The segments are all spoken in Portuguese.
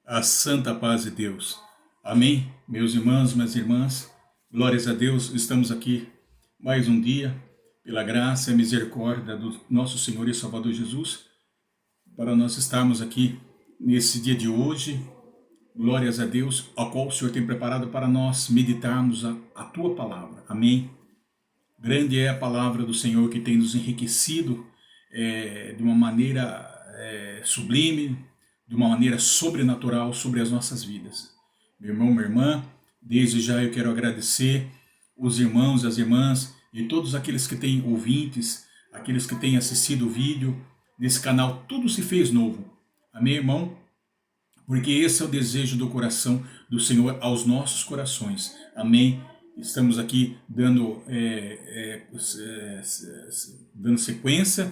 A santa paz de Deus. Amém? Meus irmãos, minhas irmãs, glórias a Deus, estamos aqui mais um dia, pela graça e misericórdia do nosso Senhor e Salvador Jesus, para nós estarmos aqui nesse dia de hoje, glórias a Deus, ao qual o Senhor tem preparado para nós meditarmos a Tua Palavra. Amém? Grande é a palavra do Senhor que tem nos enriquecido de uma maneira sublime, de uma maneira sobrenatural sobre as nossas vidas. Meu irmão, minha irmã, desde já eu quero agradecer os irmãos e as irmãs e todos aqueles que têm ouvintes, aqueles que têm assistido o vídeo nesse canal. Tudo se fez novo. Amém, irmão? Porque esse é o desejo do coração do Senhor aos nossos corações. Amém? Estamos aqui dando sequência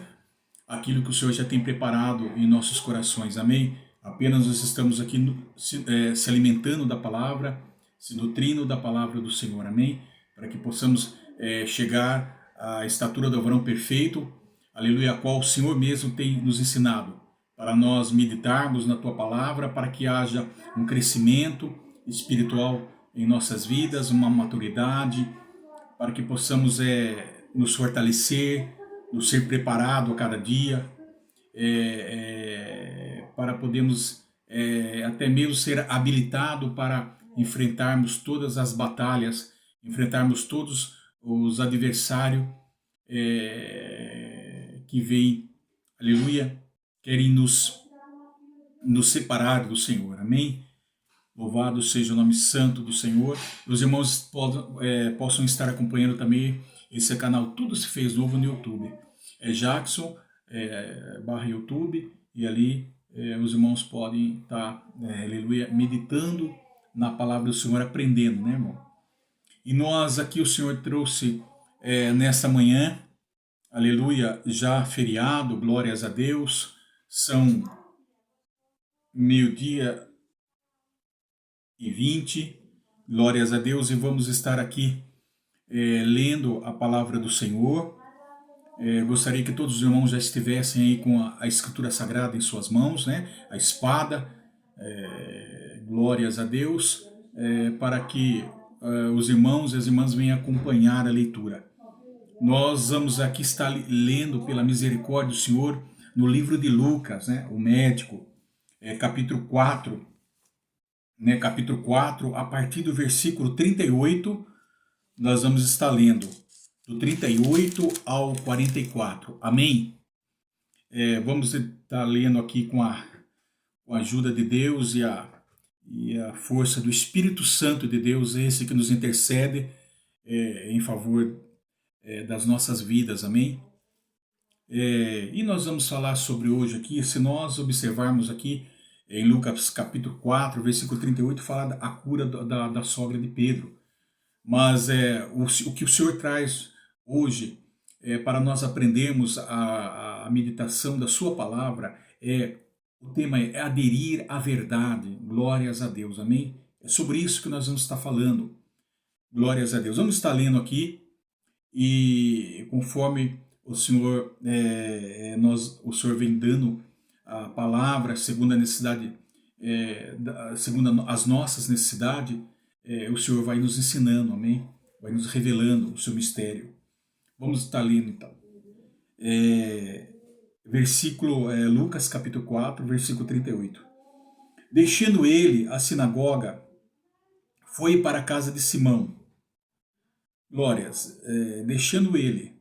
àquilo que o Senhor já tem preparado em nossos corações. Amém? Apenas nós estamos aqui se alimentando da palavra, se nutrindo da palavra do Senhor. Amém? Para que possamos chegar à estatura do varão perfeito, aleluia, a qual o Senhor mesmo tem nos ensinado, para nós meditarmos na Tua Palavra, para que haja um crescimento espiritual em nossas vidas, uma maturidade, para que possamos nos fortalecer, nos ser preparado a cada dia, para podermos até mesmo ser habilitado para enfrentarmos todas as batalhas, enfrentarmos todos os adversários que vêm, aleluia, querem nos separar do Senhor. Amém? Louvado seja o nome santo do Senhor. Os irmãos possam estar acompanhando também esse canal Tudo Se Fez Novo no YouTube. É Jackson / YouTube, e ali os irmãos podem estar, aleluia, meditando na palavra do Senhor, aprendendo, né, irmão? E nós aqui, o Senhor trouxe nessa manhã, aleluia, já feriado, glórias a Deus, são 12h20, glórias a Deus, e vamos estar aqui lendo a palavra do Senhor. Gostaria que todos os irmãos já estivessem aí com a Escritura Sagrada em suas mãos, né? A espada, glórias a Deus, para que os irmãos e as irmãs venham acompanhar a leitura. Nós vamos aqui estar lendo pela misericórdia do Senhor no livro de Lucas, né? O médico, capítulo 4, né? Capítulo 4, a partir do versículo 38, nós vamos estar lendo do 38 ao 44. Amém? Vamos estar lendo aqui com a ajuda de Deus e a força do Espírito Santo de Deus, esse que nos intercede em favor das nossas vidas. Amém? E nós vamos falar sobre hoje aqui, se nós observarmos aqui em Lucas capítulo 4, versículo 38, fala a cura da sogra de Pedro. Mas o que o Senhor traz hoje para nós aprendermos a meditação da sua palavra, o tema é aderir à verdade. Glórias a Deus, amém? É sobre isso que nós vamos estar falando. Glórias a Deus. Vamos estar lendo aqui e conforme o Senhor, o Senhor vem dando a palavra segundo a necessidade, segundo as nossas necessidades, o Senhor vai nos ensinando, amém? Vai nos revelando o seu mistério. Vamos estar lendo então. Lucas capítulo 4, versículo 38. Deixando ele a sinagoga, foi para a casa de Simão. Glórias. Deixando ele,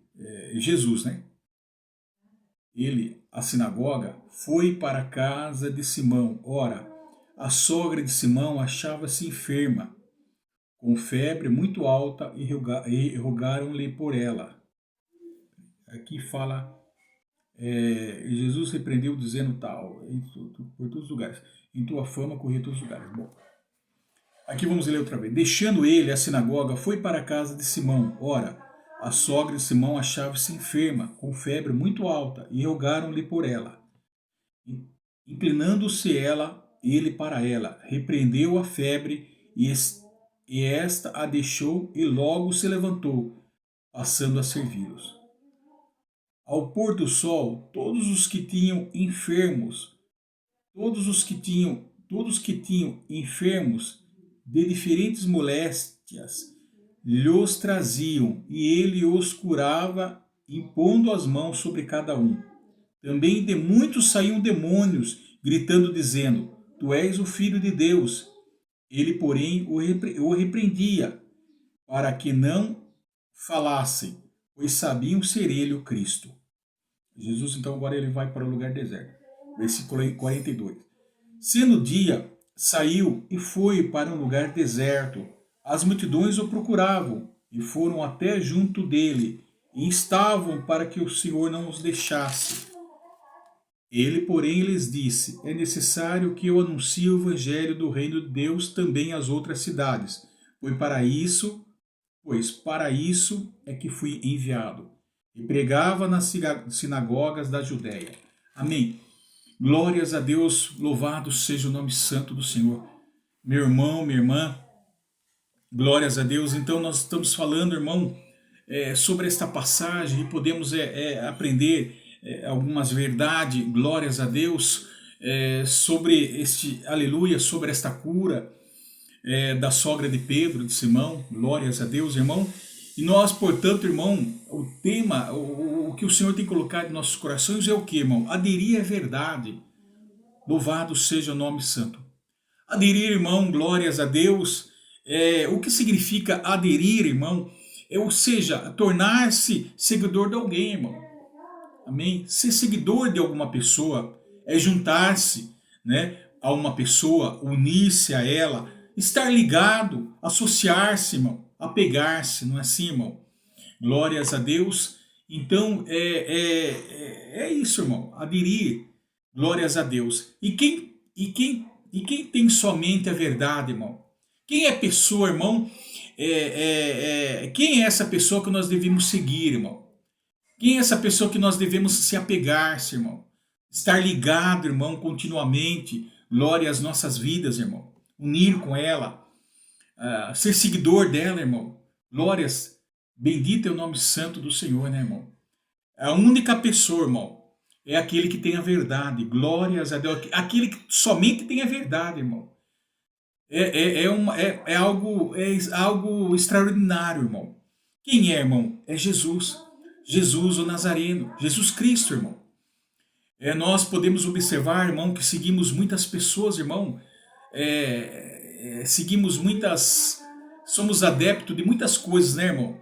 Jesus, né? Ele, a sinagoga, foi para a casa de Simão. Ora, a sogra de Simão achava-se enferma, com febre muito alta, e rogaram-lhe por ela. Aqui fala, Jesus repreendeu dizendo tal, por todos os lugares, em tua fama corria todos os lugares. Bom, aqui vamos ler outra vez. Deixando ele a sinagoga, foi para a casa de Simão. Ora, a sogra de Simão achava-se enferma, com febre muito alta, e rogaram-lhe por ela. Inclinando-se ele para ela, repreendeu a febre, e esta a deixou, e logo se levantou, passando a servi-los. Ao pôr do sol, todos os que tinham enfermos, todos os que tinham todos que tinham enfermos de diferentes moléstias, lhos traziam, e ele os curava, impondo as mãos sobre cada um. Também de muitos saíam demônios, gritando, dizendo: Tu és o Filho de Deus. Ele, porém, o repreendia, para que não falassem, pois sabiam ser ele o Cristo. Jesus, então, agora ele vai para o lugar deserto. Versículo 42. Sendo dia, saiu e foi para um lugar deserto. As multidões o procuravam e foram até junto dele e instavam para que o Senhor não os deixasse. Ele, porém, lhes disse: É necessário que eu anuncie o evangelho do reino de Deus também às outras cidades, pois para isso é que fui enviado. E pregava nas sinagogas da Judéia. Amém. Glórias a Deus, louvado seja o nome santo do Senhor. Meu irmão, minha irmã, glórias a Deus. Então nós estamos falando, irmão, sobre esta passagem e podemos aprender algumas verdades, glórias a Deus, sobre este, aleluia, sobre esta cura da sogra de Pedro, de Simão, glórias a Deus, irmão. E nós, portanto, irmão, o tema, o que o Senhor tem colocado em nossos corações é o que, irmão? Aderir à verdade. Louvado seja o nome santo. Aderir, irmão, glórias a Deus. O que significa aderir, irmão? Ou seja, tornar-se seguidor de alguém, irmão. Amém? Ser seguidor de alguma pessoa é juntar-se, né, a uma pessoa, unir-se a ela, estar ligado, associar-se, irmão, apegar-se, não é assim, irmão? Glórias a Deus. Então, é isso, irmão, aderir, glórias a Deus. E quem tem somente a verdade, irmão? Quem é pessoa, irmão? Quem é essa pessoa que nós devemos seguir, irmão? Quem é essa pessoa que nós devemos se apegar, irmão? Estar ligado, irmão, continuamente. Glória às nossas vidas, irmão. Unir com ela. Ser seguidor dela, irmão. Glórias. Bendito é o nome santo do Senhor, né, irmão? A única pessoa, irmão, é aquele que tem a verdade. Glórias a Deus. Aquele que somente tem a verdade, irmão. É algo extraordinário, irmão. Quem é, irmão? É Jesus. Jesus, o Nazareno, Jesus Cristo, irmão. Nós podemos observar, irmão, que seguimos muitas pessoas, irmão. Somos adeptos de muitas coisas, né, irmão?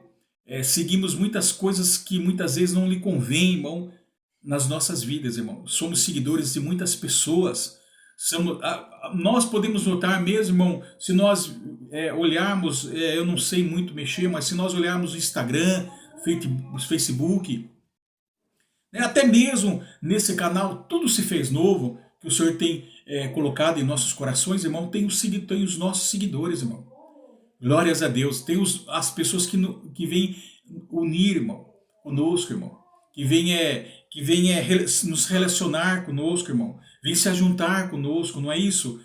Seguimos muitas coisas que muitas vezes não lhe convém, irmão, nas nossas vidas, irmão. Somos seguidores de muitas pessoas. Nós podemos notar mesmo, irmão, se nós olharmos, eu não sei muito mexer, mas se nós olharmos o Instagram, Facebook, né, até mesmo nesse canal Tudo Se Fez Novo, que o Senhor tem colocado em nossos corações, irmão, tem os nossos seguidores, irmão. Glórias a Deus. Tem as pessoas que vêm unir, irmão, conosco, irmão. Que vêm nos relacionar conosco, irmão. Vêm se ajuntar conosco, não é isso?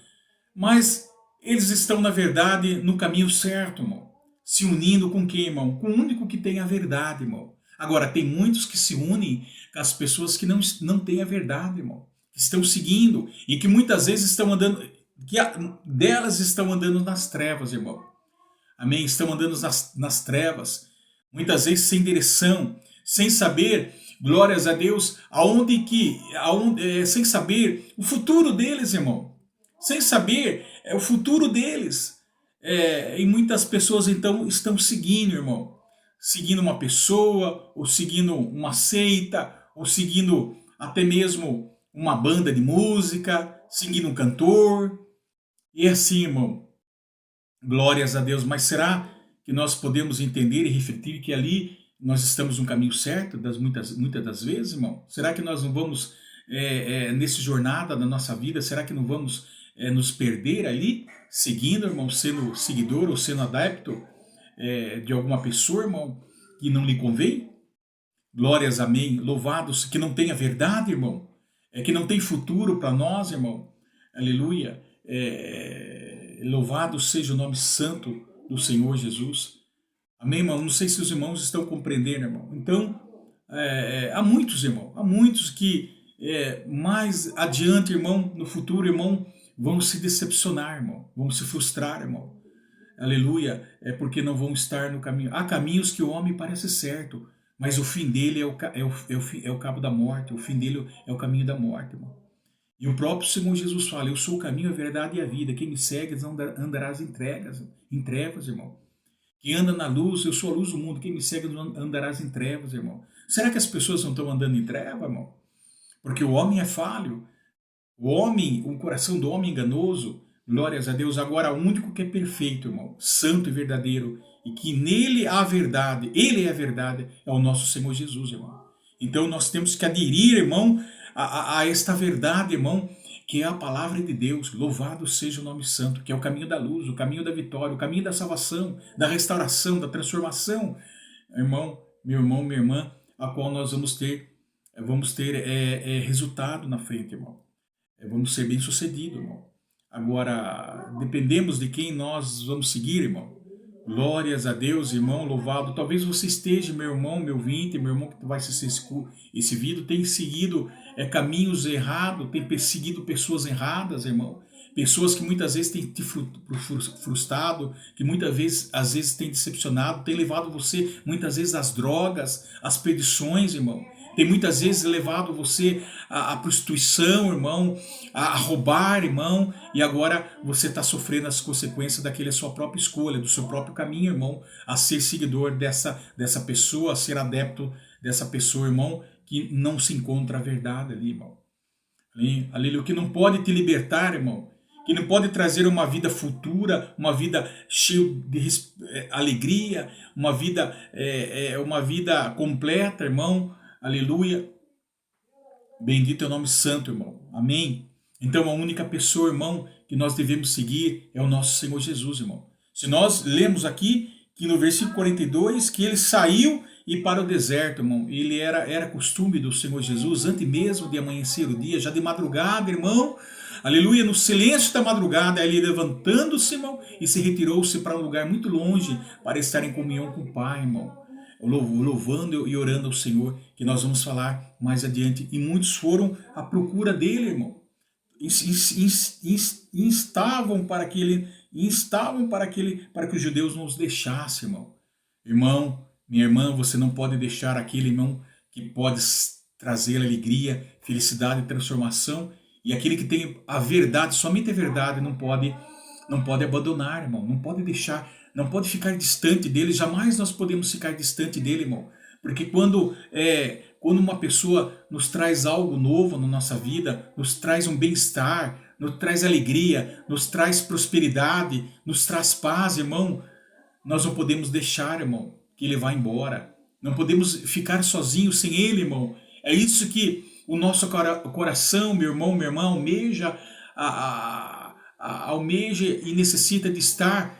Mas eles estão, na verdade, no caminho certo, irmão. Se unindo com quem, irmão? Com o único que tem a verdade, irmão. Agora, tem muitos que se unem com as pessoas que não têm a verdade, irmão. Que estão seguindo e que muitas vezes estão andando, delas estão andando nas trevas, irmão. Amém? Estão andando nas trevas. Muitas vezes sem direção, sem saber, glórias a Deus, sem saber o futuro deles, irmão. Sem saber o futuro deles. E muitas pessoas então estão seguindo, irmão, seguindo uma pessoa, ou seguindo uma seita, ou seguindo até mesmo uma banda de música, seguindo um cantor, e assim, irmão, glórias a Deus. Mas será que nós podemos entender e refletir que ali nós estamos no caminho certo, muitas das vezes, irmão? Será que nós não vamos, nessa jornada da nossa vida, será que não vamos nos perder ali, seguindo, irmão, sendo seguidor ou sendo adepto de alguma pessoa, irmão, que não lhe convém? Glórias, amém. Louvados, que não tem a verdade, irmão, que não tem futuro para nós, irmão. Aleluia. Louvado seja o nome santo do Senhor Jesus. Amém, irmão? Não sei se os irmãos estão compreendendo, irmão. Então, há muitos, irmão, há muitos que mais adiante, irmão, no futuro, irmão, vão se decepcionar, irmão, vão se frustrar, irmão. Aleluia, é porque não vão estar no caminho. Há caminhos que o homem parece certo, mas o fim dele é o cabo da morte, o fim dele é o caminho da morte, irmão. E o próprio Senhor Jesus fala, eu sou o caminho, a verdade e a vida, quem me segue não andarás em trevas, irmão. Quem anda na luz, eu sou a luz do mundo, quem me segue não andarás em trevas, irmão. Será que as pessoas não estão andando em trevas, irmão? Porque o homem é falho, o coração do homem é enganoso. Glórias a Deus. Agora, o único que é perfeito, irmão, santo e verdadeiro, e que nele há a verdade, ele é a verdade, é o nosso Senhor Jesus, irmão. Então nós temos que aderir, irmão, a esta verdade, irmão, que é a palavra de Deus. Louvado seja o nome santo, que é o caminho da luz, o caminho da vitória, o caminho da salvação, da restauração, da transformação. Irmão, meu irmão, minha irmã, a qual nós vamos ter resultado na frente, irmão. Vamos ser bem-sucedidos, irmão. Agora, dependemos de quem nós vamos seguir, irmão. Glórias a Deus, irmão, louvado. Talvez você esteja, meu irmão, meu ouvinte, meu irmão que vai assistir esse vídeo, tem seguido caminhos errados, tem perseguido pessoas erradas, irmão. Pessoas que muitas vezes têm te frustrado, que muitas vezes, às vezes, têm decepcionado, tem levado você, muitas vezes, às drogas, às perdições, irmão. Tem muitas vezes levado você à prostituição, irmão, a roubar, irmão, e agora você está sofrendo as consequências daquela sua própria escolha, do seu próprio caminho, irmão, a ser seguidor dessa pessoa, a ser adepto dessa pessoa, irmão, que não se encontra a verdade ali, irmão. Aleluia, que não pode te libertar, irmão, que não pode trazer uma vida futura, uma vida cheia de alegria, uma vida completa, irmão. Aleluia. Bendito é o nome santo, irmão. Amém. Então a única pessoa, irmão, que nós devemos seguir é o nosso Senhor Jesus, irmão. Se nós lemos aqui que no versículo 42 que ele saiu e para o deserto, irmão. Ele era costume do Senhor Jesus antes mesmo de amanhecer o dia, já de madrugada, irmão. Aleluia, no silêncio da madrugada, ele levantando-se, irmão, e se retirou-se para um lugar muito longe para estar em comunhão com o Pai, irmão. Louvando e orando ao Senhor, que nós vamos falar mais adiante. E muitos foram à procura dele, irmão. Instavam para que os judeus não os deixassem, irmão. Irmão, minha irmã, você não pode deixar aquele irmão que pode trazer alegria, felicidade e transformação. E aquele que tem a verdade, somente a verdade, não pode abandonar, irmão. Não pode deixar, não pode ficar distante dele. Jamais nós podemos ficar distante dele, irmão. Porque quando uma pessoa nos traz algo novo na nossa vida, nos traz um bem-estar, nos traz alegria, nos traz prosperidade, nos traz paz, irmão, nós não podemos deixar, irmão, que ele vá embora. Não podemos ficar sozinhos sem ele, irmão. É isso que o nosso coração, meu irmão, minha irmã, almeja e necessita de estar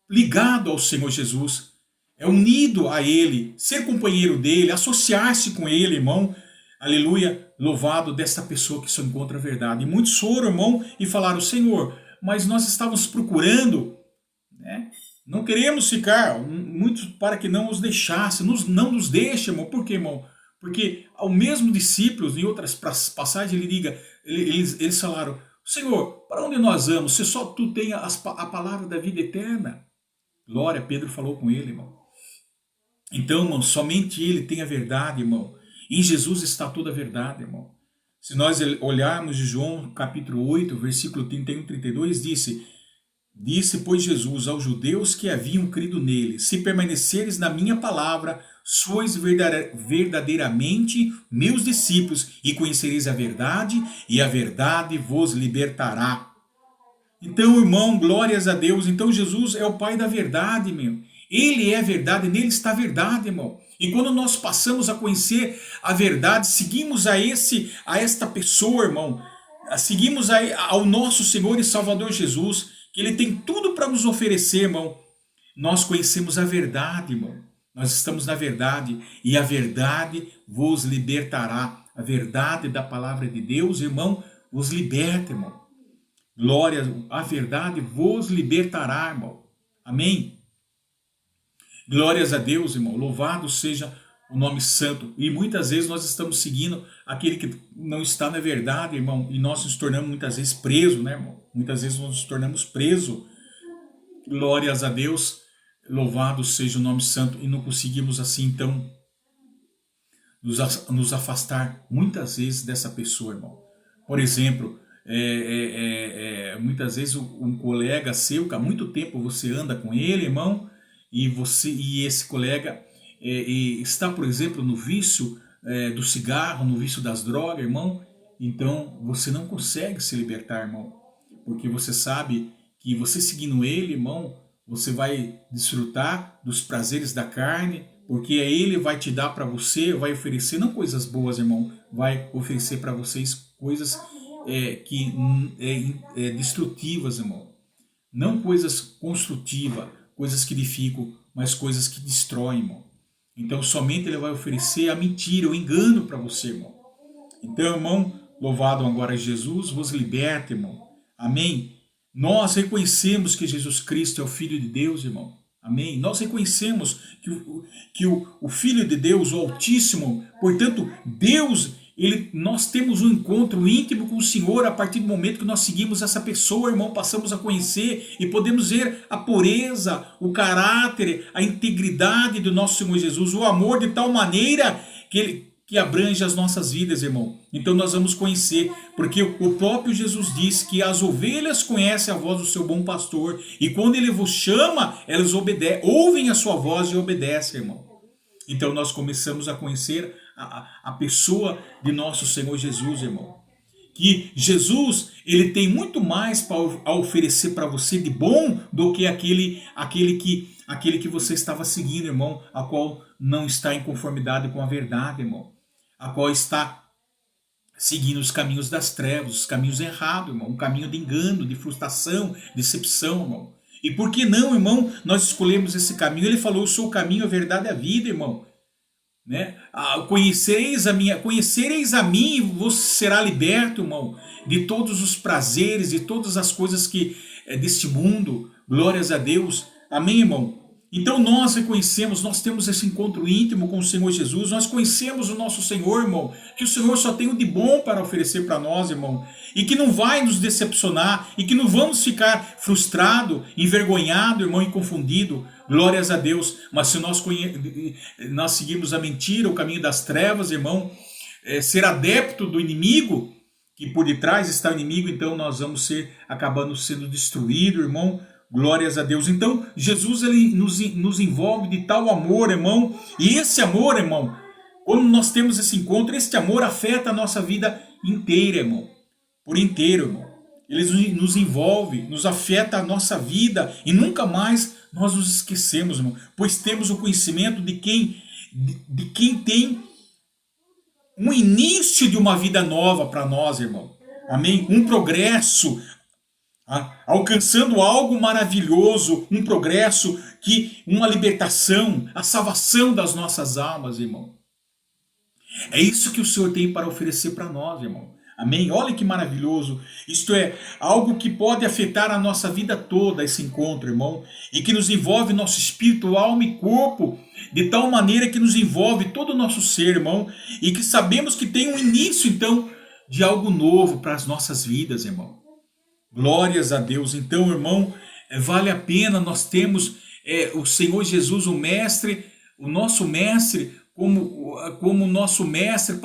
ligado ao Senhor Jesus. É unido a Ele, ser companheiro dele, associar-se com Ele, irmão. Aleluia, louvado desta pessoa que só encontra a verdade. E muitos foram, irmão, e falaram, Senhor, mas nós estávamos procurando, né? Não queremos ficar, muitos para que não os deixasse, não nos deixe, irmão. Por quê, irmão? Porque ao mesmo discípulos, em outras passagens, eles falaram, Senhor, para onde nós vamos? Se só tu tem a palavra da vida eterna. Glória, Pedro falou com ele, irmão. Então, irmão, somente ele tem a verdade, irmão. Em Jesus está toda a verdade, irmão. Se nós olharmos de João capítulo 8, versículo 31 e 32, Disse, pois, Jesus aos judeus que haviam crido nele, se permaneceres na minha palavra, sois verdadeiramente meus discípulos, e conhecereis a verdade, e a verdade vos libertará. Então, irmão, glórias a Deus. Então, Jesus é o Pai da verdade, meu. Ele é a verdade, nele está a verdade, irmão. E quando nós passamos a conhecer a verdade, seguimos a esta pessoa, irmão, seguimos ao nosso Senhor e Salvador Jesus, que ele tem tudo para nos oferecer, irmão. Nós conhecemos a verdade, irmão. Nós estamos na verdade, e a verdade vos libertará. A verdade da palavra de Deus, irmão, vos liberta, irmão. Glória, a verdade vos libertará, irmão. Amém? Glórias a Deus, irmão. Louvado seja o nome santo. E muitas vezes nós estamos seguindo aquele que não está na verdade, irmão. E nós nos tornamos muitas vezes presos, né, irmão? Muitas vezes nós nos tornamos presos. Glórias a Deus. Louvado seja o nome santo. E não conseguimos assim, então, nos afastar muitas vezes dessa pessoa, irmão. Por exemplo, muitas vezes um colega seu, que há muito tempo você anda com ele, irmão, e esse colega está, por exemplo, no vício do cigarro, no vício das drogas, irmão. Então você não consegue se libertar, irmão, porque você sabe que você seguindo ele, irmão, você vai desfrutar dos prazeres da carne, porque ele vai te dar para você, vai oferecer não coisas boas, irmão, vai oferecer para vocês coisas destrutivas, irmão. Não coisas construtivas, coisas que edificam, mas coisas que destroem, irmão. Então somente ele vai oferecer a mentira, o engano para você, irmão. Então, irmão, louvado agora Jesus, vos liberta, irmão. Amém? Nós reconhecemos que Jesus Cristo é o Filho de Deus, irmão. Amém? Nós reconhecemos que o Filho de Deus, o Altíssimo, portanto, Deus, nós temos um encontro íntimo com o Senhor a partir do momento que nós seguimos essa pessoa, irmão, passamos a conhecer e podemos ver a pureza, o caráter, a integridade do nosso Senhor Jesus, o amor de tal maneira que abrange as nossas vidas, irmão. Então nós vamos conhecer, porque o próprio Jesus disse que as ovelhas conhecem a voz do seu bom pastor, e quando ele vos chama, elas ouvem a sua voz e obedecem, irmão. Então nós começamos a conhecer a pessoa de nosso Senhor Jesus, irmão. Que Jesus, ele tem muito mais a oferecer para você de bom do que aquele que você estava seguindo, irmão, a qual não está em conformidade com a verdade, irmão. A qual está seguindo os caminhos das trevas, os caminhos errados, irmão. Um caminho de engano, de frustração, decepção, irmão. E por que não, irmão, nós escolhemos esse caminho? Ele falou, eu sou o caminho, a verdade e a vida, irmão. Né? Conhecereis a mim e você será liberto, irmão, de todos os prazeres, de todas as coisas que deste mundo. Glórias a Deus. Amém, irmão? Então nós reconhecemos, nós temos esse encontro íntimo com o Senhor Jesus, nós conhecemos o nosso Senhor, irmão, que o Senhor só tem o de bom para oferecer para nós, irmão, e que não vai nos decepcionar, e que não vamos ficar frustrado, envergonhado, irmão, e confundido. Glórias a Deus. Mas se nós seguirmos a mentira, o caminho das trevas, irmão, ser adepto do inimigo, que por detrás está o inimigo, então nós vamos acabando sendo destruídos, irmão. Glórias a Deus. Então, Jesus ele nos envolve de tal amor, irmão. E esse amor, irmão, quando nós temos esse encontro, este amor afeta a nossa vida inteira, irmão. Por inteiro, irmão. Ele nos envolve, nos afeta a nossa vida. E nunca mais nós nos esquecemos, irmão. Pois temos o conhecimento de quem tem um início de uma vida nova para nós, irmão. Amém? Um progresso, alcançando algo maravilhoso, um progresso, uma libertação, a salvação das nossas almas, irmão. É isso que o Senhor tem para oferecer para nós, irmão. Amém? Olha que maravilhoso. Isto é algo que pode afetar a nossa vida toda, esse encontro, irmão, e que nos envolve nosso espírito, alma e corpo, de tal maneira que nos envolve todo o nosso ser, irmão, e que sabemos que tem um início, então, de algo novo para as nossas vidas, irmão. Glórias a Deus. Então, irmão, vale a pena nós temos o Senhor Jesus, o Mestre, o nosso Mestre, como nosso Mestre,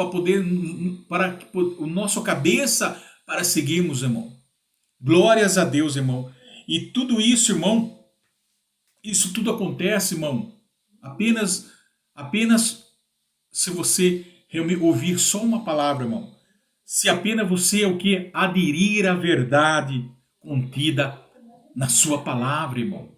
para o nosso cabeça, para seguirmos, irmão. Glórias a Deus, irmão. E tudo isso, irmão, isso tudo acontece, irmão, apenas se você realmente ouvir só uma palavra, irmão. Se apenas você aderir à verdade contida na sua palavra, irmão.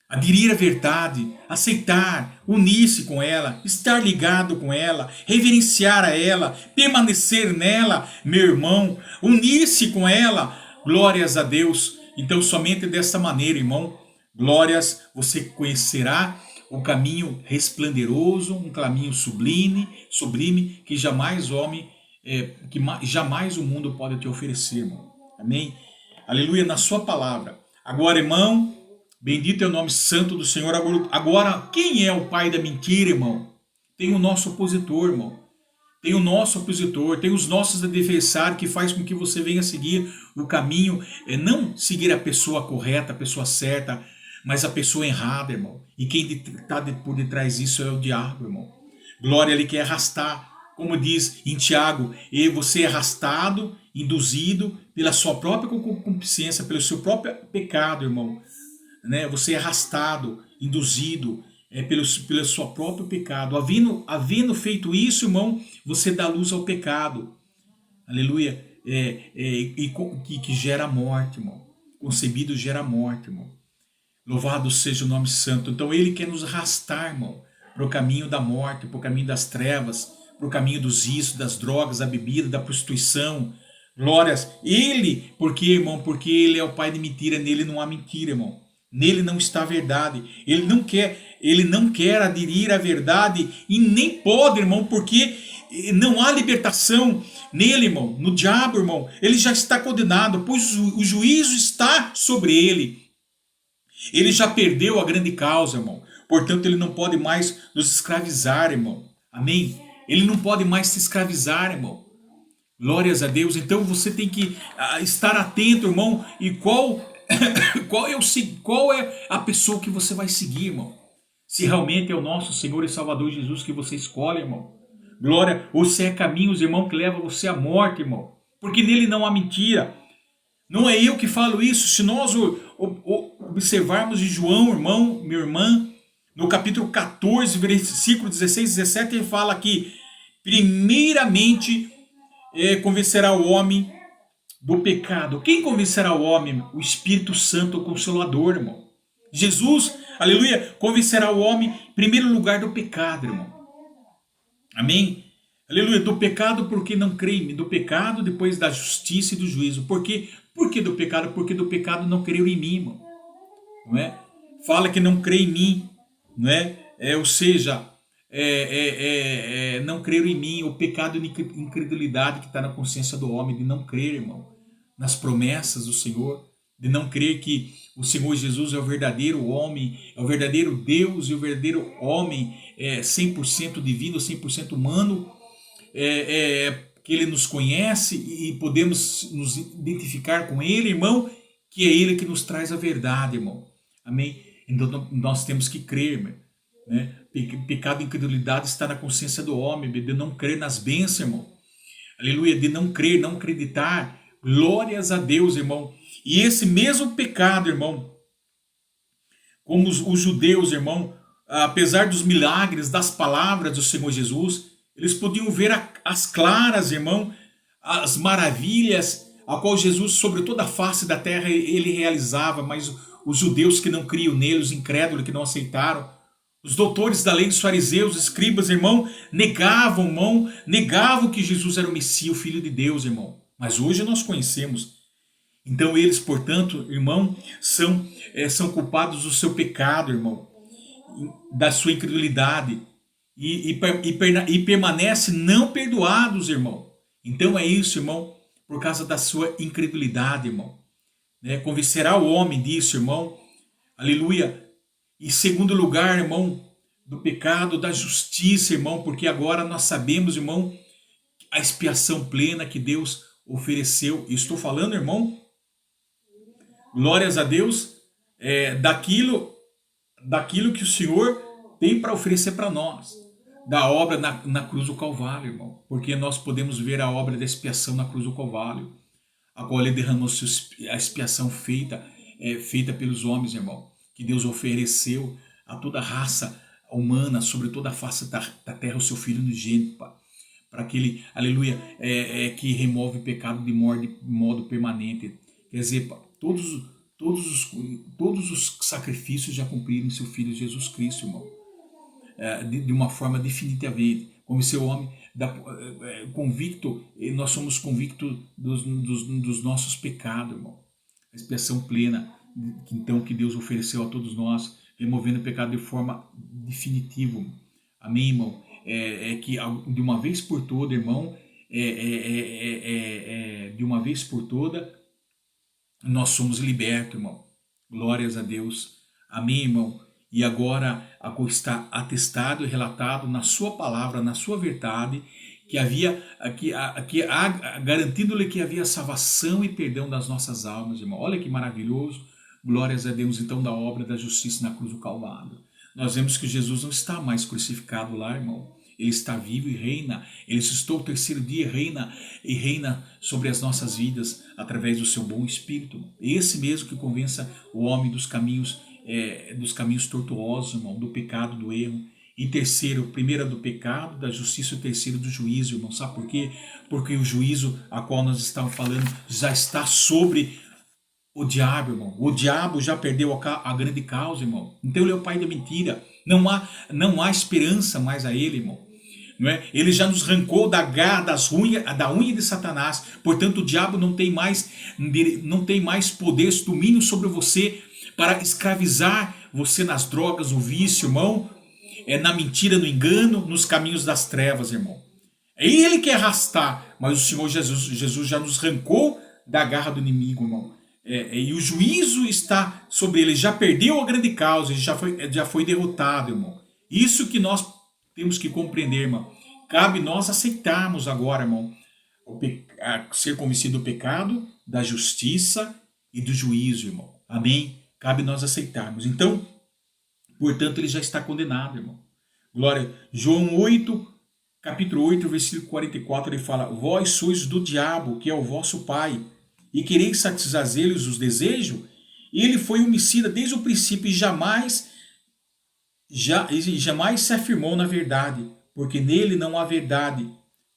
Aderir à verdade, aceitar, unir-se com ela, estar ligado com ela, reverenciar a ela, permanecer nela, meu irmão, unir-se com ela. Glórias a Deus. Então somente dessa maneira, irmão, glórias, você conhecerá o caminho resplandoroso, um caminho sublime, que jamais o mundo pode te oferecer, irmão. Amém? Aleluia, na sua palavra. Agora, irmão, bendito é o nome santo do Senhor. Agora, quem é o pai da mentira, irmão? tem o nosso opositor, irmão. Tem o nosso opositor, tem os nossos adversários que faz com que você venha seguir o caminho, não seguir a pessoa correta, a pessoa certa, mas a pessoa errada, irmão. E quem está por detrás disso é o diabo, irmão. Glória, ele quer arrastar, como diz em Tiago, e você é arrastado, induzido pela sua própria concupiscência, pelo seu próprio pecado, irmão. Né? Você é arrastado, induzido pelo seu próprio pecado. Havendo feito isso, irmão, você dá luz ao pecado. Aleluia. Que gera morte, irmão. Concebido gera morte, irmão. Louvado seja o nome santo. Então ele quer nos arrastar, irmão, para o caminho da morte, para o caminho das trevas, para o caminho dos vícios, das drogas, da bebida, da prostituição. Glórias. Ele, por quê, irmão? Porque ele é o pai de mentira, nele não há mentira, irmão. Nele não está a verdade. Ele não quer aderir à verdade e nem pode, irmão, porque não há libertação nele, irmão. No diabo, irmão, ele já está condenado, pois o juízo está sobre ele. Ele já perdeu a grande causa, irmão. Portanto, ele não pode mais nos escravizar, irmão. Amém? Ele não pode mais se escravizar, irmão. Glórias a Deus. Então você tem que estar atento, irmão. E qual é a pessoa que você vai seguir, irmão? Se realmente é o nosso Senhor e Salvador Jesus que você escolhe, irmão. Glória, ou se é caminhos, irmão, que leva você à morte, irmão. Porque nele não há mentira. Não é eu que falo isso. Se nós observarmos em João, irmão, minha irmã, no capítulo 14, versículo 16 e 17, ele fala que primeiramente convencerá o homem do pecado. Quem convencerá o homem? O Espírito Santo, o Consolador, irmão. Jesus, aleluia, convencerá o homem, em primeiro lugar, do pecado, irmão. Amém? Aleluia, do pecado porque não crê em mim. Do pecado, depois da justiça e do juízo. Por quê? Por que do pecado? Porque do pecado não creu em mim, irmão. Não é? Fala que não crê em mim, não é? Ou seja, não creram em mim, o pecado de incredulidade que está na consciência do homem, de não crer, irmão, nas promessas do Senhor, de não crer que o Senhor Jesus é o verdadeiro homem, é o verdadeiro Deus e o verdadeiro homem, 100% divino, 100% humano, que Ele nos conhece e podemos nos identificar com Ele, irmão, que é Ele que nos traz a verdade, irmão. Amém? Então nós temos que crer, né? Pecado e incredulidade está na consciência do homem, de não crer nas bênçãos, irmão. Aleluia, de não crer, não acreditar. Glórias a Deus, irmão. E esse mesmo pecado, irmão, como os judeus, irmão, apesar dos milagres, das palavras do Senhor Jesus, eles podiam ver as claras, irmão, as maravilhas a qual Jesus, sobre toda a face da terra, ele realizava, mas os judeus que não criam nele, os incrédulos que não aceitaram, os doutores da lei, dos fariseus, os escribas, irmão, negavam que Jesus era o Messias, o Filho de Deus, irmão. Mas hoje nós conhecemos. Então eles, portanto, irmão, são culpados do seu pecado, irmão, da sua incredulidade, e permanecem não perdoados, irmão. Então é isso, irmão, por causa da sua incredulidade, irmão. Convencerá o homem disso, irmão. Aleluia. Em segundo lugar, irmão, do pecado, da justiça, irmão, porque agora nós sabemos, irmão, a expiação plena que Deus ofereceu. Estou falando, irmão, glórias a Deus, daquilo que o Senhor tem para oferecer para nós, da obra na cruz do Calvário, irmão, porque nós podemos ver a obra da expiação na cruz do Calvário, a qual Ele derramou a expiação feita pelos homens, irmão, que Deus ofereceu a toda a raça humana, sobre toda a face da terra, o seu Filho unigênito, para aquele, aleluia, que remove o pecado de modo permanente. Quer dizer, todos os sacrifícios já cumpriram em seu Filho Jesus Cristo, irmão, de uma forma definitivamente, como seu homem convicto, nós somos convictos dos nossos pecados, irmão. A expiação plena, então, que Deus ofereceu a todos nós, removendo o pecado de forma definitiva. Amém, irmão? Que de uma vez por toda, irmão, de uma vez por toda, nós somos libertos, irmão. Glórias a Deus. Amém, irmão? e agora está atestado e relatado na sua palavra, na sua verdade, que havia garantindo-lhe que havia salvação e perdão das nossas almas, irmão. Olha que maravilhoso. Glórias a Deus, então, da obra da justiça na cruz do Calvário. Nós vemos que Jesus não está mais crucificado lá, irmão. Ele está vivo e reina. Ele ressuscitou o terceiro dia e reina sobre as nossas vidas através do seu bom Espírito. Esse mesmo que convença o homem dos caminhos tortuosos, irmão, do pecado, do erro. E terceiro, primeiro do pecado, da justiça, e terceiro do juízo, irmão. Sabe por quê? Porque o juízo a qual nós estamos falando já está sobre o diabo, irmão. O diabo já perdeu a grande causa, irmão. Então ele é o pai da mentira. Não há esperança mais a ele, irmão. Não é? Ele já nos arrancou da unha de Satanás. Portanto, o diabo não tem mais poder, domínio sobre você para escravizar você nas drogas, no vício, irmão, na mentira, no engano, nos caminhos das trevas, irmão. É ele que quer arrastar, mas o Senhor Jesus já nos arrancou da garra do inimigo, irmão. E o juízo está sobre ele, já perdeu a grande causa, já foi derrotado, irmão. Isso que nós temos que compreender, irmão. Cabe nós aceitarmos agora, irmão, ser convencido do pecado, da justiça e do juízo, irmão. Amém? Cabe nós aceitarmos. Então, portanto, ele já está condenado, irmão. Glória. João 8, capítulo 8, versículo 44, ele fala: vós sois do diabo, que é o vosso pai, e quereis satisfazer-lhes os desejos? Ele foi homicida desde o princípio e jamais se afirmou na verdade, porque nele não há verdade.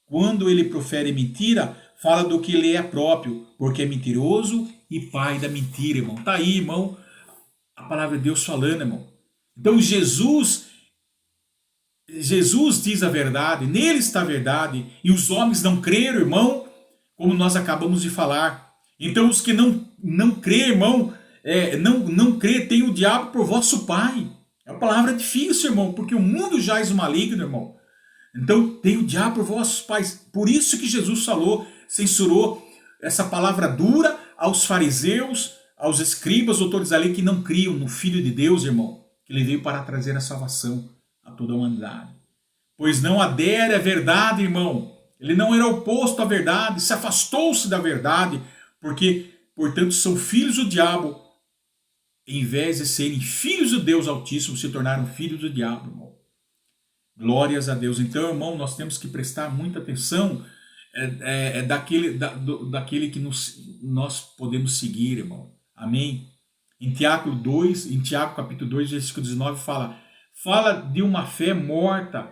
Quando ele profere mentira, fala do que lhe é próprio, porque é mentiroso e pai da mentira, irmão. Tá aí, irmão, a palavra de Deus falando, irmão. Então Jesus diz a verdade, nele está a verdade, e os homens não creram, irmão, como nós acabamos de falar. Então os que não creem, irmão, não crê, tem o diabo por vosso pai. É uma palavra difícil, irmão, porque o mundo jaz o maligno, irmão. Então tem o diabo por vossos pais. Por isso que Jesus falou, censurou essa palavra dura aos fariseus, aos escribas, doutores da lei, que não criam no Filho de Deus, irmão, que ele veio para trazer a salvação a toda a humanidade. Pois não adere à verdade, irmão. Ele não era oposto à verdade, se afastou-se da verdade, porque, portanto, são filhos do diabo. Em vez de serem filhos do Deus Altíssimo, se tornaram filhos do diabo, irmão. Glórias a Deus. Então, irmão, nós temos que prestar muita atenção daquele que nós podemos seguir, irmão. Amém? Em Tiago capítulo 2, versículo 19, fala de uma fé morta,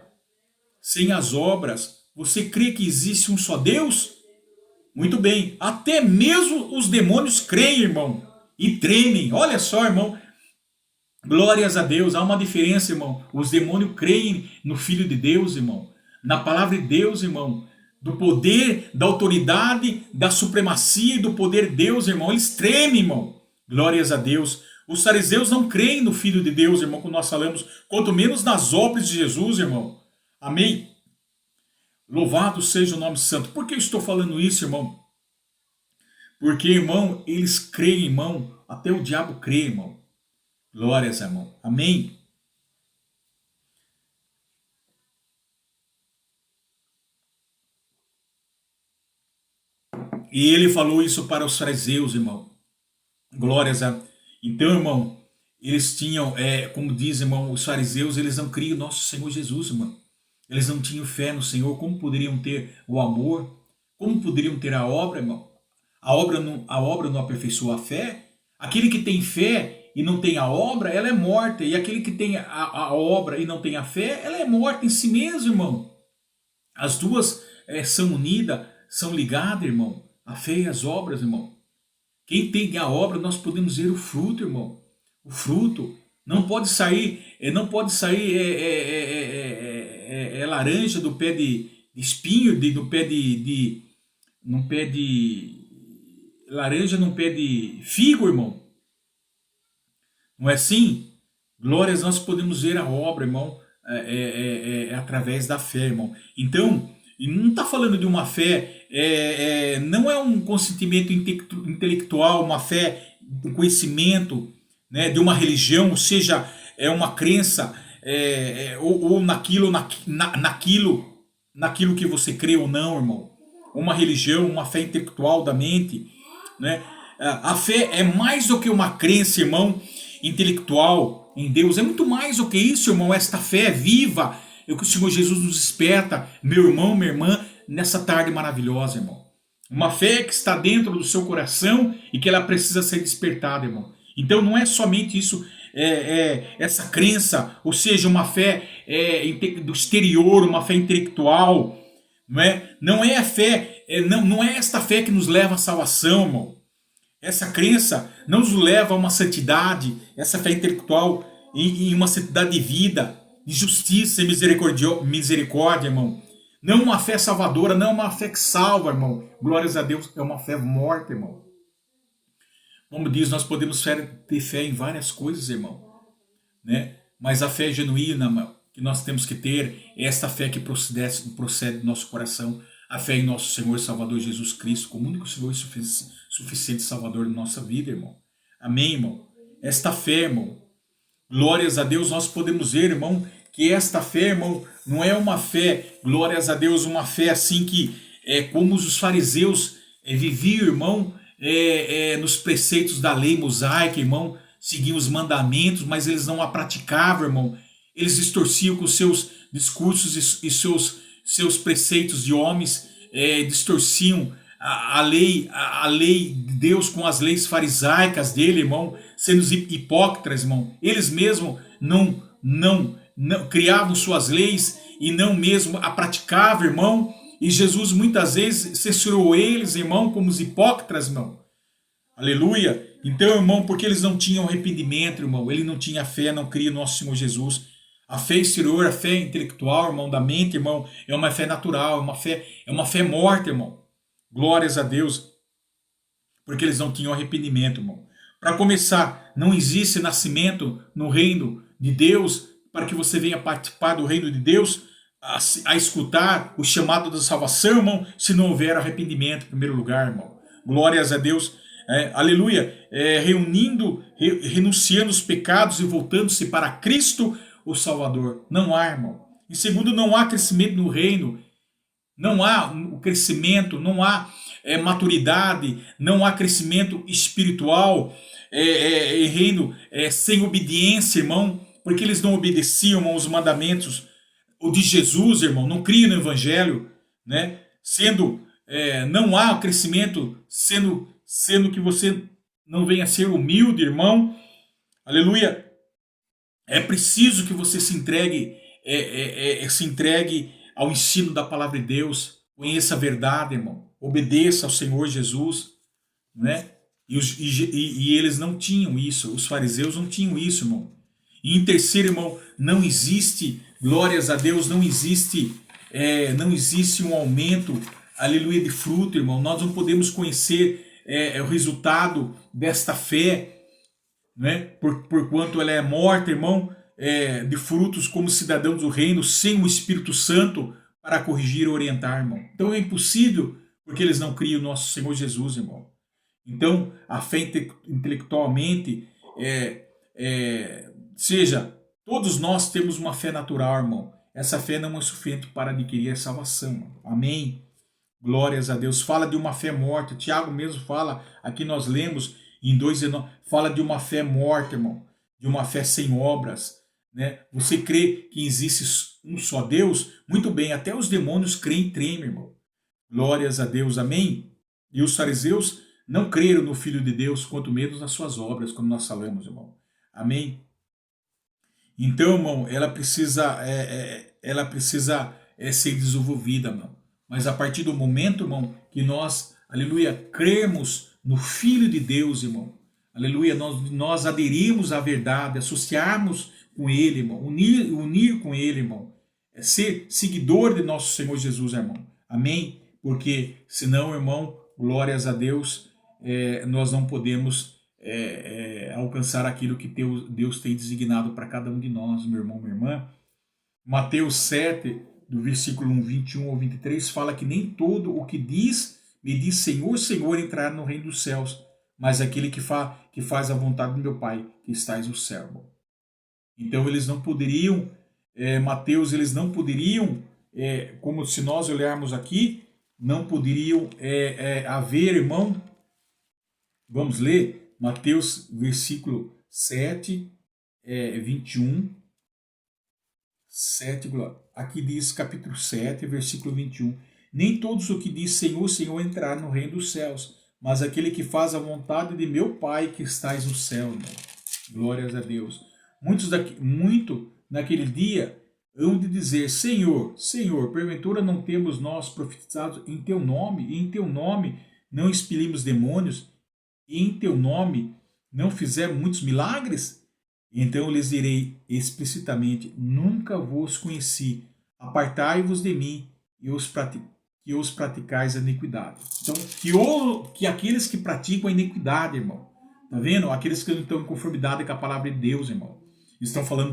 sem as obras. Você crê que existe um só Deus? Muito bem. Até mesmo os demônios creem, irmão, e tremem. Olha só, irmão. Glórias a Deus. Há uma diferença, irmão. Os demônios creem no Filho de Deus, irmão. Na palavra de Deus, irmão. Do poder, da autoridade, da supremacia e do poder de Deus, irmão. Eles tremem, irmão. Glórias a Deus. Os fariseus não creem no Filho de Deus, irmão, como nós falamos. Quanto menos nas obras de Jesus, irmão. Amém? Louvado seja o nome santo. Por que eu estou falando isso, irmão? Porque, irmão, eles creem, irmão. Até o diabo crê, irmão. Glórias, irmão. Amém? E ele falou isso para os fariseus, irmão. Glórias a... Então, irmão, eles tinham, como diz, irmão, os fariseus, eles não criam o nosso Senhor Jesus, irmão. Eles não tinham fé no Senhor. Como poderiam ter o amor? Como poderiam ter a obra, irmão? A obra não aperfeiçoa a fé. Aquele que tem fé e não tem a obra, ela é morta. E aquele que tem a obra e não tem a fé, ela é morta em si mesmo, irmão. As duas são unidas, são ligadas, irmão. A fé e as obras, irmão. Quem tem a obra, nós podemos ver o fruto, irmão. O fruto. Não pode sair laranja do pé de espinho, laranja num pé de figo, irmão. Não é assim? Glórias, nós podemos ver a obra, irmão, através da fé, irmão. Então, não está falando de uma fé, não é um consentimento intelectual, uma fé, um conhecimento, né, de uma religião, ou seja, é uma crença ou naquilo que você crê ou não, irmão. Uma religião, uma fé intelectual da mente, né? A fé é mais do que uma crença, irmão, intelectual em Deus. É muito mais do que isso, irmão. Esta fé é viva. É o que o Senhor Jesus nos desperta, meu irmão, minha irmã, nessa tarde maravilhosa, irmão. Uma fé que está dentro do seu coração e que ela precisa ser despertada, irmão. Então não é somente isso, essa crença, ou seja, uma fé do exterior, uma fé intelectual, não é? Não é a fé, não é esta fé que nos leva à salvação, irmão. Essa crença não nos leva a uma santidade, essa fé intelectual em uma santidade de vida, de justiça e misericórdia, irmão. Não uma fé salvadora, não uma fé que salva, irmão. Glórias a Deus, é uma fé morta, irmão. Como diz, nós podemos ter fé em várias coisas, irmão, né? Mas a fé genuína, irmão, que nós temos que ter é esta fé que procede do nosso coração, a fé em nosso Senhor e Salvador Jesus Cristo, como único Senhor e suficiente Salvador da nossa vida, irmão. Amém, irmão? Esta fé, irmão, glórias a Deus, nós podemos ver, irmão, que esta fé, irmão, não é uma fé, glórias a Deus, uma fé assim que como os fariseus viviam, irmão, nos preceitos da lei mosaica, irmão, seguiam os mandamentos, mas eles não a praticavam, irmão. Eles distorciam com seus discursos e seus preceitos de homens, distorciam a lei de Deus com as leis farisaicas dele, irmão, sendo hipócritas, irmão. Eles mesmos não criavam suas leis e não mesmo a praticavam, irmão. E Jesus muitas vezes censurou eles, irmão, como os hipócritas, irmão. Aleluia. Então, irmão, porque eles não tinham arrependimento, irmão. Ele não tinha fé, não cria no nosso Senhor Jesus. A fé exterior, a fé intelectual, irmão, da mente, irmão, é uma fé natural, é uma fé morta, irmão. Glórias a Deus. Porque eles não tinham arrependimento, irmão. Para começar, não existe nascimento no reino de Deus para que você venha participar do reino de Deus, a escutar o chamado da salvação, irmão, se não houver arrependimento, em primeiro lugar, irmão. Glórias a Deus. Aleluia. Renunciando os pecados e voltando-se para Cristo, o Salvador. Não há, irmão. Em segundo, não há crescimento no reino. Não há o crescimento, não há maturidade, não há crescimento espiritual em reino sem obediência, irmão, porque eles não obedeciam aos mandamentos de Jesus, irmão, não criam no Evangelho, né? Não há crescimento, sendo que você não venha a ser humilde, irmão. Aleluia. É preciso que você se entregue ao ensino da palavra de Deus, conheça a verdade, irmão, obedeça ao Senhor Jesus, né? E eles não tinham isso, os fariseus não tinham isso, irmão. E em terceiro, irmão, não existe, glórias a Deus, não existe um aumento, aleluia, de fruto, irmão. Nós não podemos conhecer o resultado desta fé, né? Porquanto ela é morta, irmão, de frutos como cidadãos do reino, sem o Espírito Santo para corrigir e orientar, irmão. Então é impossível, porque eles não criam o nosso Senhor Jesus, irmão. Então, a fé intelectualmente, todos nós temos uma fé natural, irmão. Essa fé não é suficiente para adquirir a salvação, irmão. Amém? Glórias a Deus. Fala de uma fé morta. Tiago mesmo fala, aqui nós lemos em 2:19, fala de uma fé morta, irmão. De uma fé sem obras, né? Você crê que existe um só Deus? Muito bem, até os demônios creem e tremem, irmão. Glórias a Deus, amém? E os fariseus não creram no Filho de Deus, quanto menos nas suas obras, como nós falamos, irmão. Amém? Então, irmão, ela precisa ser desenvolvida, irmão. Mas a partir do momento, irmão, que nós, aleluia, cremos no Filho de Deus, irmão, aleluia, nós aderimos à verdade, associarmos com Ele, irmão, unir com Ele, irmão, ser seguidor de nosso Senhor Jesus, irmão. Amém? Porque senão, irmão, glórias a Deus, nós não podemos alcançar aquilo que Deus tem designado para cada um de nós, meu irmão, minha irmã. Mateus 7, do versículo 21 ao 23, fala que nem todo o que me diz Senhor, Senhor, entrará no reino dos céus, mas aquele que faz a vontade do meu Pai, que estais no céu. Então eles não poderiam, Mateus, eles não poderiam, como se nós olharmos aqui, não poderiam haver, irmão. Vamos ler Mateus versículo 7, 21. 7, aqui diz capítulo 7, versículo 21. Nem todos o que diz Senhor, Senhor entrar no reino dos céus, mas aquele que faz a vontade de meu Pai que estais no céu, irmão. Glórias a Deus. Muito naquele dia hão de dizer: Senhor, Senhor, porventura não temos nós profetizado em teu nome, e em teu nome não expelimos demônios, e em teu nome não fizemos muitos milagres? Então eu lhes direi explicitamente: nunca vos conheci, apartai-vos de mim e que os praticais a iniquidade. Então, que aqueles que praticam a iniquidade, irmão, tá vendo? Aqueles que não estão em conformidade com a palavra de Deus, irmão, estão falando